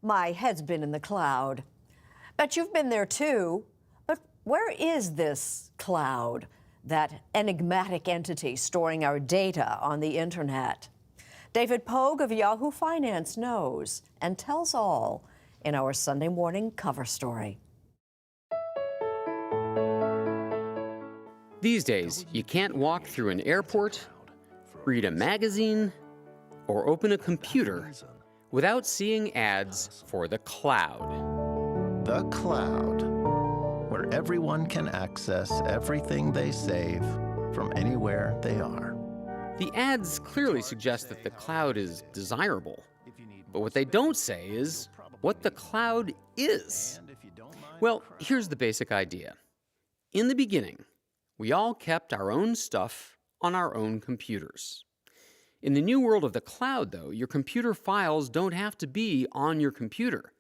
My head's been in the cloud. Bet you've been there too. But where is this cloud, that enigmatic entity storing our data on the internet? David Pogue of Yahoo Finance knows and tells all in our Sunday morning cover story. These days, you can't walk through an airport, read a magazine, or open a computer without seeing ads for the cloud. The cloud, where everyone can access everything they save from anywhere they are. The ads clearly suggest that the cloud is desirable, but what they don't say is what the cloud is. Well, here's the basic idea. In the beginning, we all kept our own stuff on our own computers. In the new world of the cloud, though, your computer files don't have to be on your computer.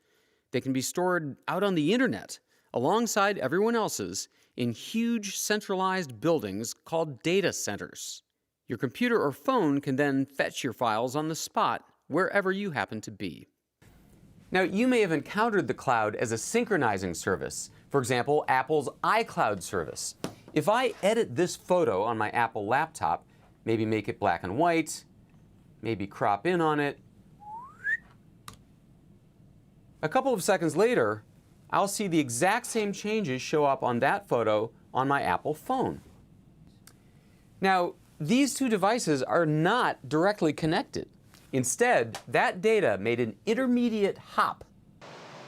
They can be stored out on the internet, alongside everyone else's, in huge centralized buildings called data centers. Your computer or phone can then fetch your files on the spot, wherever you happen to be. Now, you may have encountered the cloud as a synchronizing service. For example, Apple's iCloud service. If I edit this photo on my Apple laptop, maybe make it black and white, maybe crop in on it, a couple of seconds later, I'll see the exact same changes show up on that photo on my Apple phone. Now, these two devices are not directly connected. Instead, that data made an intermediate hop.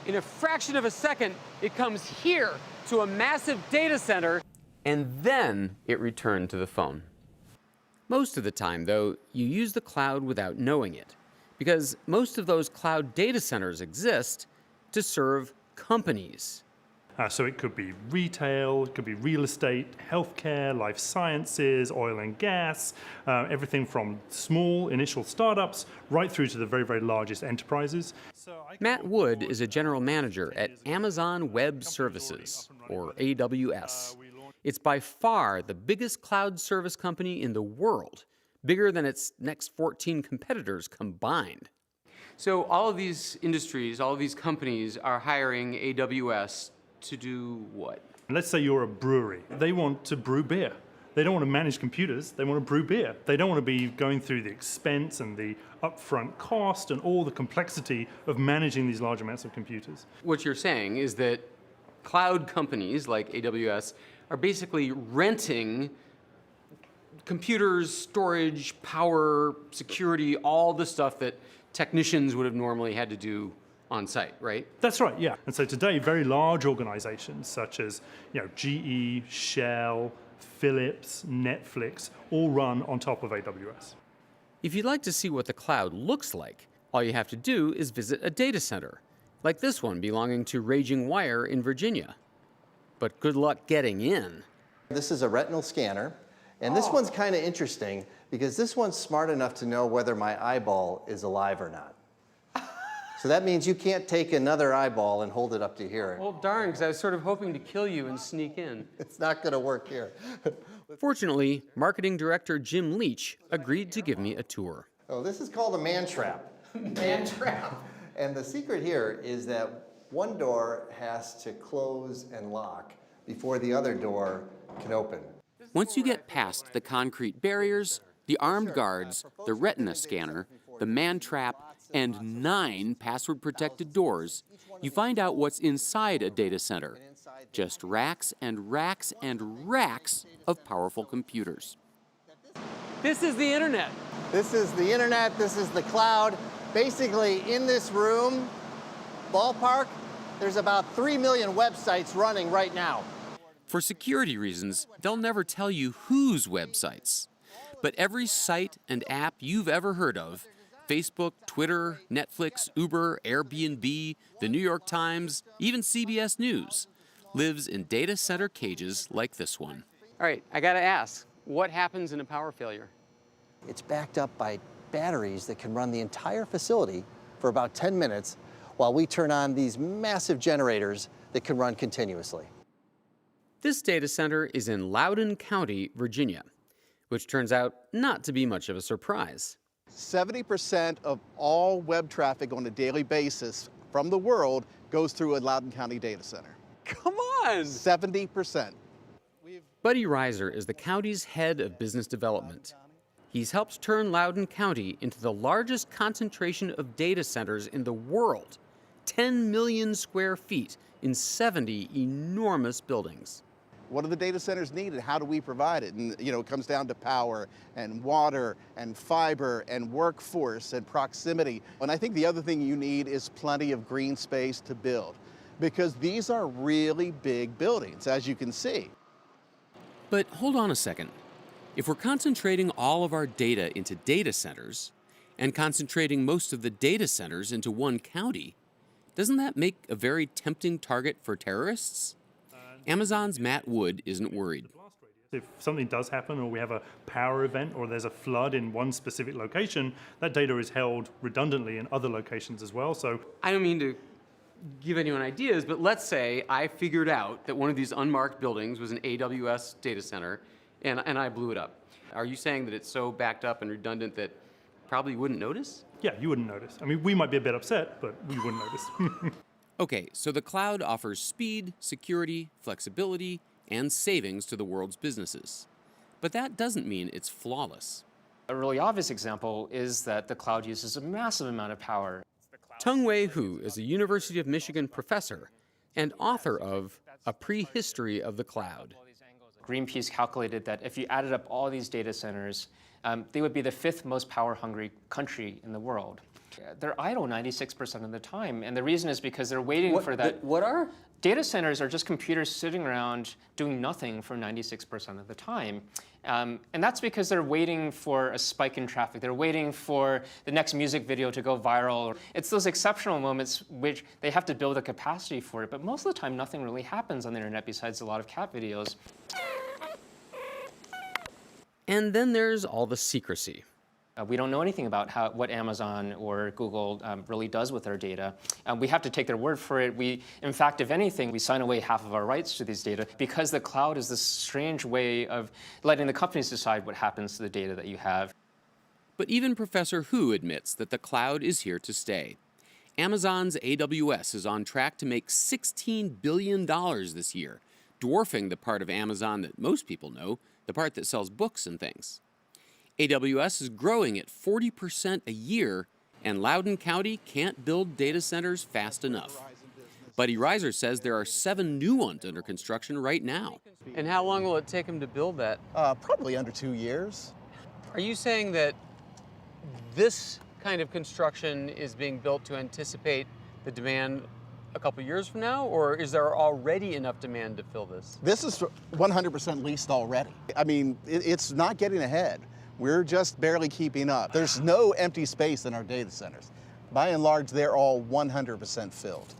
In a fraction of a second, it comes here to a massive data center, and then it returned to the phone. Most of the time, though, you use the cloud without knowing it, because most of those cloud data centers exist to serve companies. So it could be retail, it could be real estate, healthcare, life sciences, oil and gas, everything from small initial startups right through to the very, very largest enterprises. Matt Wood is a general manager at Amazon Web Services, or AWS. It's by far the biggest cloud service company in the world, bigger than its next 14 competitors combined. So all of these industries, all of these companies are hiring AWS to do what? Let's say you're a brewery. They want to brew beer. They don't want to manage computers, they want to brew beer. They don't want to be going through the expense and the upfront cost and all the complexity of managing these large amounts of computers. What you're saying is that cloud companies like AWS are basically renting computers, storage, power, security, all the stuff that technicians would have normally had to do on site, right? That's right, yeah. And so today, very large organizations such as GE, Shell, Philips, Netflix, all run on top of AWS. If you'd like to see what the cloud looks like, all you have to do is visit a data center, like this one belonging to Raging Wire in Virginia. But good luck getting in. This is a retinal scanner, and this one's kind of interesting because this one's smart enough to know whether my eyeball is alive or not. So that means you can't take another eyeball and hold it up to here. Well, darn, because I was sort of hoping to kill you and sneak in. It's not going to work here. Fortunately, marketing director Jim Leach agreed to give me a tour. Oh, this is called a man trap. Man trap. And the secret here is that one door has to close and lock before the other door can open. Once you get past the concrete barriers, the armed guards, the retina scanner, the man trap, and 9 password-protected doors, you find out what's inside a data center. Just racks and racks and racks of powerful computers. This is the internet. This is the internet, this is the cloud. Basically, in this room, ballpark, there's about 3 million websites running right now. For security reasons, they'll never tell you whose websites. But every site and app you've ever heard of, Facebook, Twitter, Netflix, Uber, Airbnb, the New York Times, even CBS News, lives in data center cages like this one. All right, I gotta ask, what happens in a power failure? It's backed up by batteries that can run the entire facility for about 10 minutes while we turn on these massive generators that can run continuously. This data center is in Loudoun County, Virginia, which turns out not to be much of a surprise. 70% of all web traffic on a daily basis from the world goes through a Loudoun County data center. Come on! 70%. Buddy Reiser is the county's head of business development. He's helped turn Loudoun County into the largest concentration of data centers in the world, 10 million square feet in 70 enormous buildings. What do the data centers need and how do we provide it? And it comes down to power and water and fiber and workforce and proximity. And I think the other thing you need is plenty of green space to build, because these are really big buildings, as you can see. But hold on a second. If we're concentrating all of our data into data centers and concentrating most of the data centers into one county, doesn't that make a very tempting target for terrorists? Amazon's Matt Wood isn't worried. If something does happen, or we have a power event, or there's a flood in one specific location, that data is held redundantly in other locations as well. So I don't mean to give anyone ideas, but let's say I figured out that one of these unmarked buildings was an AWS data center, and I blew it up. Are you saying that it's so backed up and redundant that probably you wouldn't notice? yeah, you wouldn't notice. I mean, we might be a bit upset, but we wouldn't notice. Okay, so the cloud offers speed, security, flexibility, and savings to the world's businesses. But that doesn't mean it's flawless. A really obvious example is that the cloud uses a massive amount of power. Tung-Wei Hu is a University of Michigan professor and author of A Prehistory of the Cloud. Greenpeace calculated that if you added up all these data centers, they would be the 5th most power-hungry country in the world. They're idle 96% of the time, and the reason is because they're waiting for that. What are? Data centers are just computers sitting around doing nothing for 96% of the time. And that's because they're waiting for a spike in traffic. They're waiting for the next music video to go viral. It's those exceptional moments which they have to build a capacity for it. But most of the time, nothing really happens on the internet besides a lot of cat videos. And then there's all the secrecy. We don't know anything about what Amazon or Google really does with our data. We have to take their word for it. In fact, if anything, we sign away half of our rights to these data because the cloud is this strange way of letting the companies decide what happens to the data that you have. But even Professor Hu admits that the cloud is here to stay. Amazon's AWS is on track to make $16 billion this year, dwarfing the part of Amazon that most people know, the part that sells books and things. AWS is growing at 40% a year, and Loudoun County can't build data centers fast enough. Buddy Reiser says there are 7 new ones under construction right now. And how long will it take them to build that? Probably under 2 years. Are you saying that this kind of construction is being built to anticipate the demand a couple years from now, or is there already enough demand to fill this? This is 100% leased already. I mean, it's not getting ahead. We're just barely keeping up. There's no empty space in our data centers. By and large, they're all 100% filled.